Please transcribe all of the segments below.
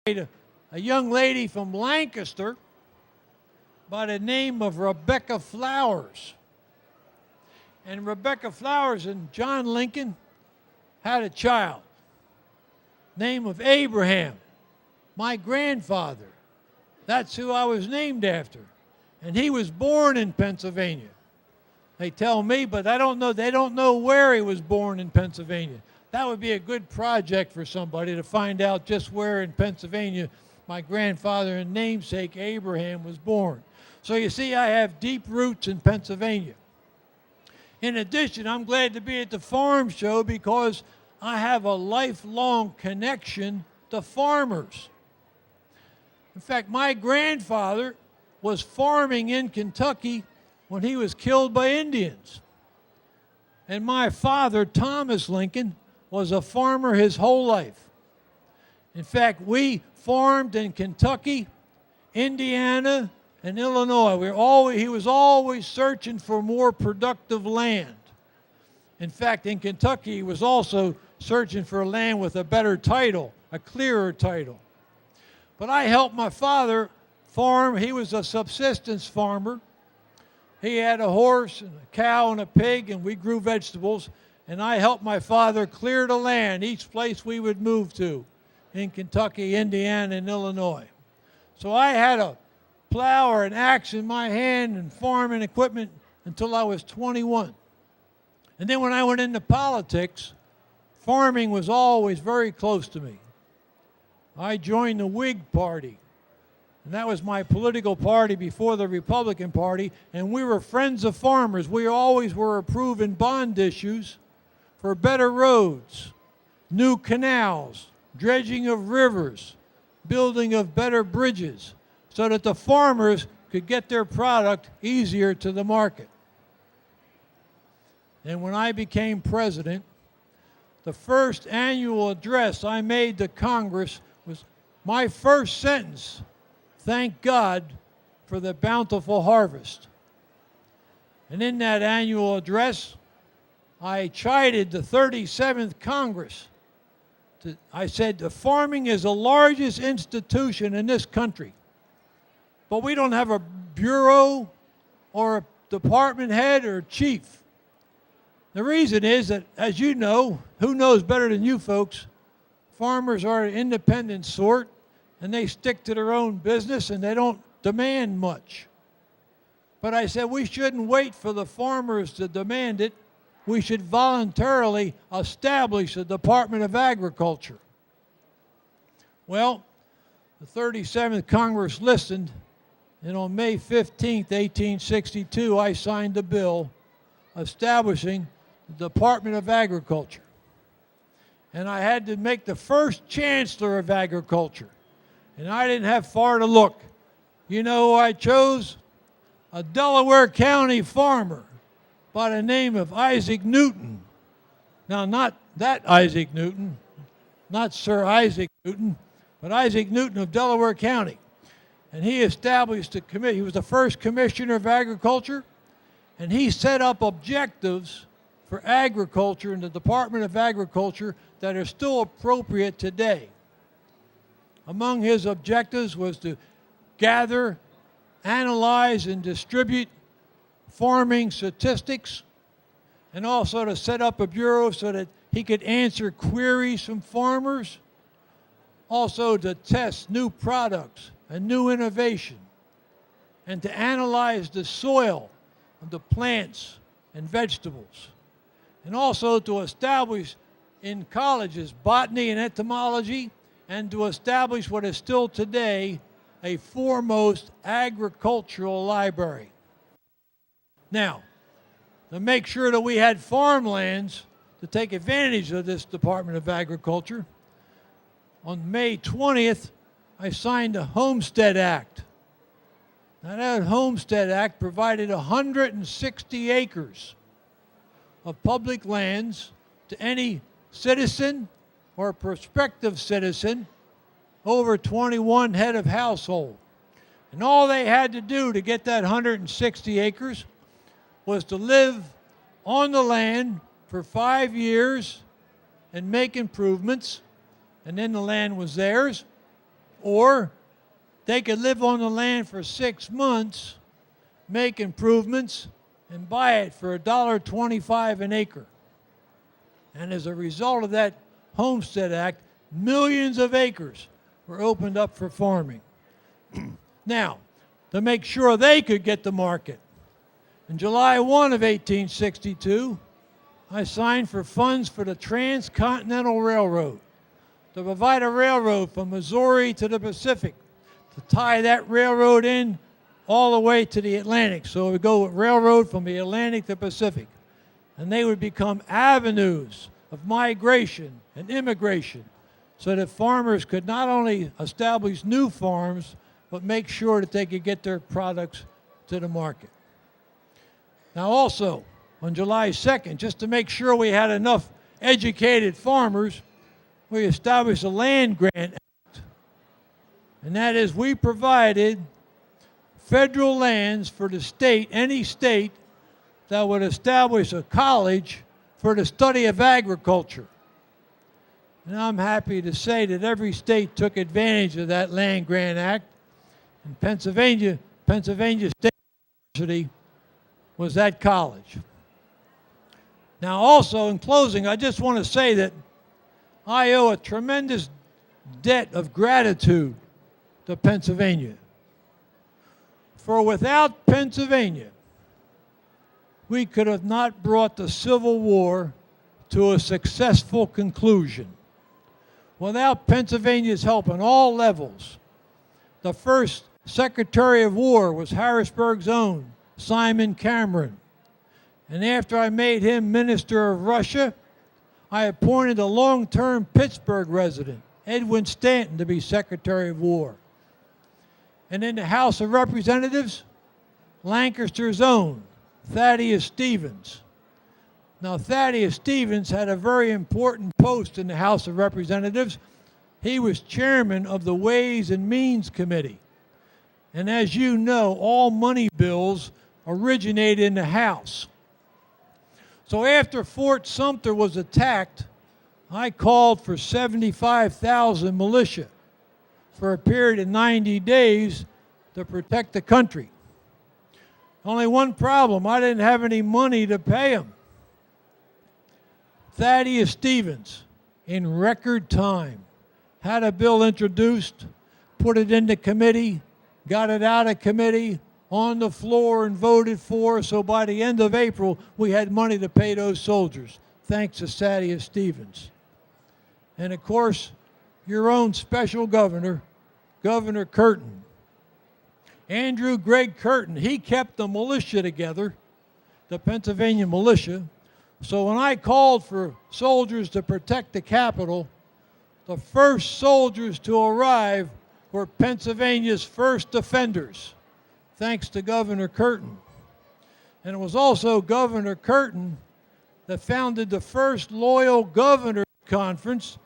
A young lady from Lancaster by the name of Rebecca Flowers. And Rebecca Flowers and John Lincoln had a child, name of Abraham, my grandfather. That's who I was named after. And he was born in Pennsylvania. They tell me, but I don't know. They don't know where he was born in Pennsylvania. That would be a good project for somebody to find out just where in Pennsylvania my grandfather and namesake Abraham was born. So you see, I have deep roots in Pennsylvania. In addition, I'm glad to be at the farm show because I have a lifelong connection to farmers. In fact, my grandfather was farming in Kentucky when he was killed by Indians. And my father, Thomas Lincoln, was a farmer his whole life. In fact, we farmed in Kentucky, Indiana, and Illinois. He was always searching for more productive land. In fact, in Kentucky, he was also searching for land with a better title, a clearer title. But I helped my father farm. He was a subsistence farmer. He had a horse and a cow and a pig, and we grew vegetables. And I helped my father clear the land each place we would move to in Kentucky, Indiana, and Illinois. So I had a plow or an axe in my hand and farming equipment until I was 21. And then when I went into politics, farming was always very close to me. I joined the Whig Party, and that was my political party before the Republican Party, and we were friends of farmers. We always were approving bond issues for better roads, new canals, dredging of rivers, building of better bridges, so that the farmers could get their product easier to the market. And when I became president, the first annual address I made to Congress was my first sentence: thank God for the bountiful harvest. And in that annual address, I chided the 37th Congress. I said, the farming is the largest institution in this country, but we don't have a bureau or a department head or chief. The reason is that, as you know, who knows better than you folks, farmers are an independent sort, and they stick to their own business and they don't demand much. But I said we shouldn't wait for the farmers to demand it. We should voluntarily establish a Department of Agriculture. Well, the 37th Congress listened, and on May 15, 1862, I signed a bill establishing the Department of Agriculture. And I had to make the first Chancellor of Agriculture, and I didn't have far to look. You know who I chose? A Delaware County farmer by the name of Isaac Newton. Now, not that Isaac Newton, not Sir Isaac Newton, but Isaac Newton of Delaware County. And he established a committee. He was the first Commissioner of Agriculture, and he set up objectives for agriculture in the Department of Agriculture that are still appropriate today. Among his objectives was to gather, analyze, and distribute farming statistics, and also to set up a bureau so that he could answer queries from farmers, also to test new products and new innovation, and to analyze the soil of the plants and vegetables, and also to establish in colleges botany and entomology, and to establish what is still today a foremost agricultural library. Now, to make sure that we had farmlands to take advantage of this Department of Agriculture, on May 20th, I signed the Homestead Act. Now, that Homestead Act provided 160 acres of public lands to any citizen or prospective citizen over 21 head of household. And all they had to do to get that 160 acres was to live on the land for 5 years and make improvements, and then the land was theirs. Or they could live on the land for 6 months, make improvements, and buy it for $1.25 an acre. And as a result of that Homestead Act, millions of acres were opened up for farming. Now, to make sure they could get the market, in July 1 of 1862, I signed for funds for the Transcontinental Railroad to provide a railroad from Missouri to the Pacific, to tie that railroad in all the way to the Atlantic. So it would go with railroad from the Atlantic to Pacific. And they would become avenues of migration and immigration so that farmers could not only establish new farms, but make sure that they could get their products to the market. Now also, on July 2nd, just to make sure we had enough educated farmers, we established a land grant act. And that is, we provided federal lands for the state, any state that would establish a college for the study of agriculture. And I'm happy to say that every state took advantage of that Land Grant Act. And Pennsylvania State University was that college. Now also, in closing, I just want to say that I owe a tremendous debt of gratitude to Pennsylvania. For without Pennsylvania, we could have not brought the Civil War to a successful conclusion. Without Pennsylvania's help on all levels, the first Secretary of War was Harrisburg's own Simon Cameron. And after I made him Minister of Russia, I appointed a long-term Pittsburgh resident, Edwin Stanton, to be Secretary of War. And in the House of Representatives, Lancaster's own Thaddeus Stevens. Now, Thaddeus Stevens had a very important post in the House of Representatives. He was chairman of the Ways and Means Committee. And as you know, all money bills originate in the House. So after Fort Sumter was attacked, I called for 75,000 militia for a period of 90 days to protect the country. Only one problem, I didn't have any money to pay them. Thaddeus Stevens, in record time, had a bill introduced, put it into committee, got it out of committee, on the floor and voted for, so by the end of April, we had money to pay those soldiers, thanks to Thaddeus Stevens. And of course, your own special governor, Governor Curtin. Andrew Gregg Curtin, he kept the militia together, the Pennsylvania militia. So when I called for soldiers to protect the Capitol, the first soldiers to arrive were Pennsylvania's first defenders, thanks to Governor Curtin. And it was also Governor Curtin that founded the first Loyal Governors Conference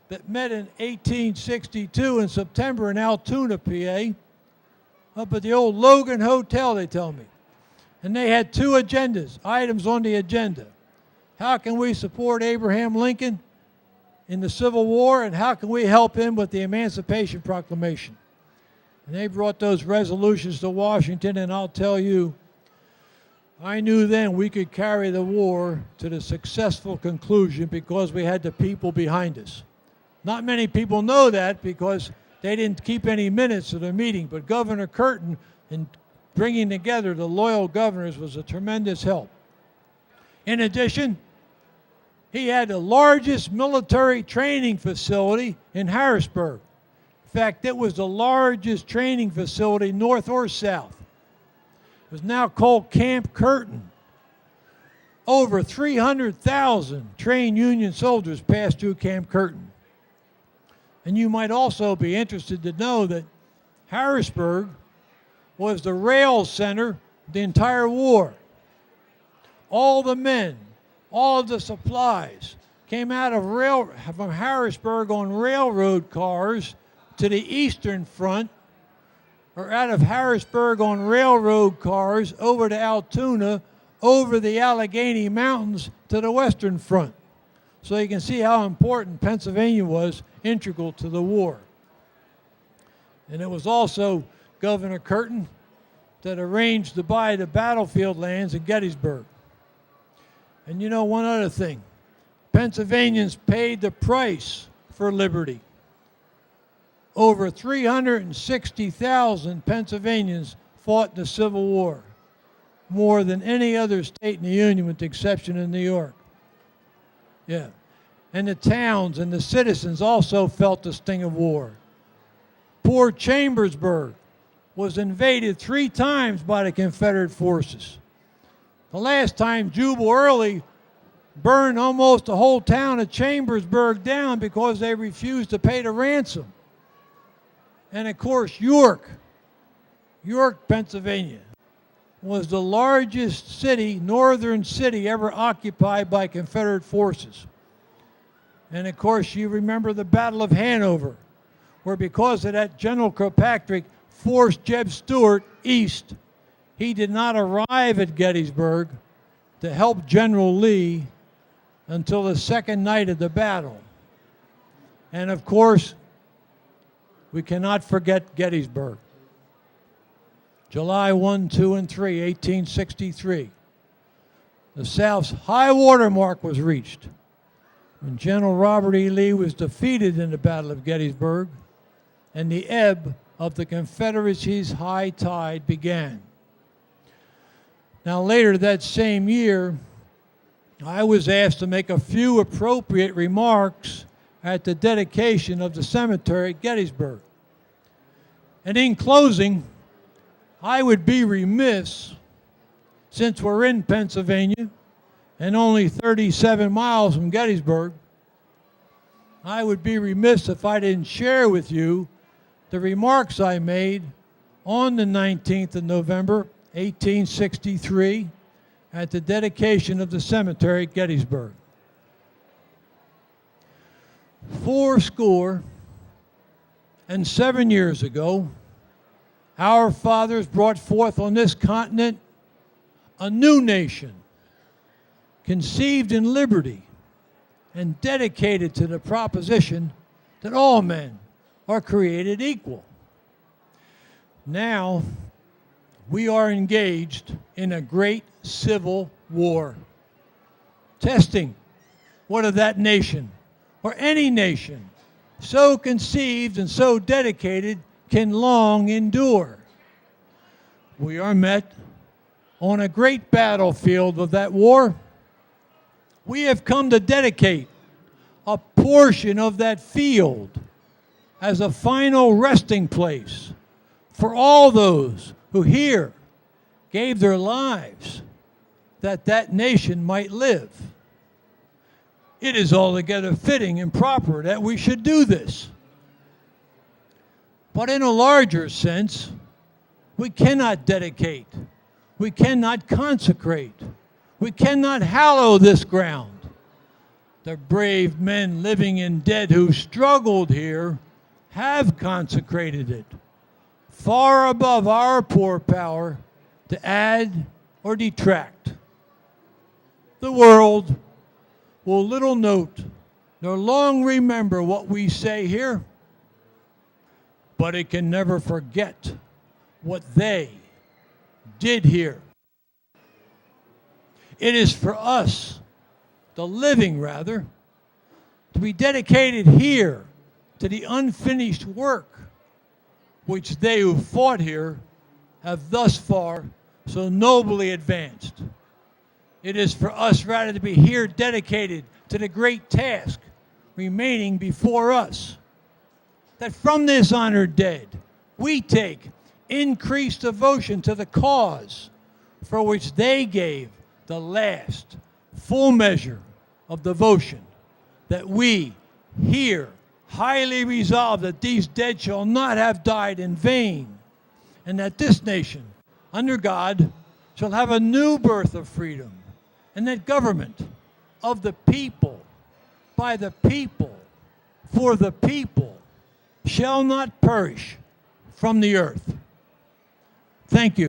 that met in 1862 in September in Altoona, PA, up at the old Logan Hotel, they tell me. And they had two items on the agenda. How can we support Abraham Lincoln in the Civil War, and how can we help him with the Emancipation Proclamation? And they brought those resolutions to Washington, and I'll tell you, I knew then we could carry the war to the successful conclusion because we had the people behind us. Not many people know that because they didn't keep any minutes of the meeting, but Governor Curtin, in bringing together the loyal governors, was a tremendous help. In addition, he had the largest military training facility in Harrisburg. In fact, it was the largest training facility north or south. It was now called Camp Curtin. Over 300,000 trained Union soldiers passed through Camp Curtin. And you might also be interested to know that Harrisburg was the rail center of the entire war. All the men, all of the supplies came out of from Harrisburg on railroad cars to the Eastern Front, or out of Harrisburg on railroad cars over to Altoona, over the Allegheny Mountains to the Western Front. So you can see how important Pennsylvania was integral to the war. And it was also Governor Curtin that arranged to buy the battlefield lands in Gettysburg. And you know, one other thing, Pennsylvanians paid the price for liberty. Over 360,000 Pennsylvanians fought in the Civil War, more than any other state in the Union with the exception of New York. Yeah. And the towns and the citizens also felt the sting of war. Poor Chambersburg was invaded 3 times by the Confederate forces. The last time, Jubal Early burned almost the whole town of Chambersburg down because they refused to pay the ransom. And of course, York, Pennsylvania, was the largest city, northern city, ever occupied by Confederate forces. And of course, you remember the Battle of Hanover, where because of that, General Kilpatrick forced Jeb Stuart east. He did not arrive at Gettysburg to help General Lee until the second night of the battle. And of course, we cannot forget Gettysburg. July 1, 2, and 3, 1863. The South's high water mark was reached when General Robert E. Lee was defeated in the Battle of Gettysburg and the ebb of the Confederacy's high tide began. Now later that same year, I was asked to make a few appropriate remarks at the dedication of the cemetery at Gettysburg. And in closing, I would be remiss, since we're in Pennsylvania and only 37 miles from Gettysburg, I would be remiss if I didn't share with you the remarks I made on the 19th of November, 1863, at the dedication of the cemetery at Gettysburg. 77 years ago, our fathers brought forth on this continent a new nation, conceived in liberty and dedicated to the proposition that all men are created equal. Now, we are engaged in a great civil war, testing whether that nation, or any nation, so conceived and so dedicated, can long endure. We are met on a great battlefield of that war. We have come to dedicate a portion of that field as a final resting place for all those who here gave their lives that that nation might live. It is altogether fitting and proper that we should do this. But in a larger sense, we cannot dedicate, we cannot consecrate, we cannot hallow this ground. The brave men living and dead who struggled here have consecrated it, far above our poor power to add or detract. The world will little note nor long remember what we say here, but it can never forget what they did here. It is for us, the living rather, to be dedicated here to the unfinished work which they who fought here have thus far so nobly advanced. It is for us rather to be here dedicated to the great task remaining before us, that from this honored dead we take increased devotion to the cause for which they gave the last full measure of devotion, that we here highly resolve that these dead shall not have died in vain, and that this nation, under God, shall have a new birth of freedom, and that government of the people, by the people, for the people, shall not perish from the earth. Thank you.